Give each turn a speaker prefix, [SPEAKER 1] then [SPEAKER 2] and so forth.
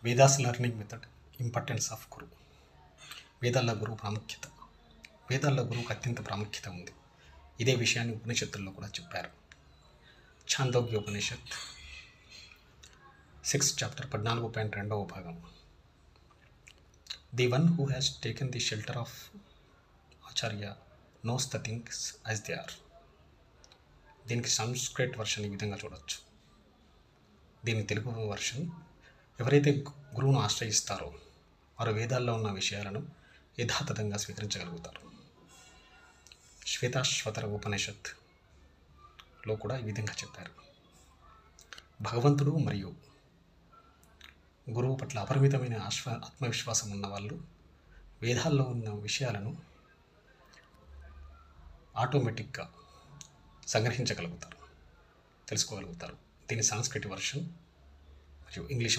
[SPEAKER 1] Vedas learning method, importance of guru. వేదాల్లో గురువు ప్రాముఖ్యత. వేదాల్లో గురువుకు అత్యంత ప్రాముఖ్యత ఉంది. ఇదే విషయాన్ని ఉపనిషత్తుల్లో కూడా చెప్పారు. ఛాందోగ్య ఉపనిషత్ 6th చాప్టర్ 14.2వ భాగం. The one who has taken the shelter of acharya knows the things as they are. దీనికి సంస్కృత్ వర్షన్ ఈ విధంగా చూడవచ్చు. దీని తెలుగు వర్షన్: ఎవరైతే గురువును ఆశ్రయిస్తారో వారు వేదాల్లో ఉన్న విషయాలను యథాతథంగా స్వీకరించగలుగుతారు. శ్వేతాశ్వతర ఉపనిషత్లో కూడా ఈ విధంగా చెప్పారు. భగవంతుడు మరియు గురువు పట్ల అపరిమితమైన ఆత్మవిశ్వాసం ఉన్న వాళ్ళు వేదాల్లో ఉన్న విషయాలను ఆటోమేటిక్గా సంగ్రహించగలుగుతారు, తెలుసుకోగలుగుతారు. దీని సంస్కృత వర్షన్ మరియు ఇంగ్లీష్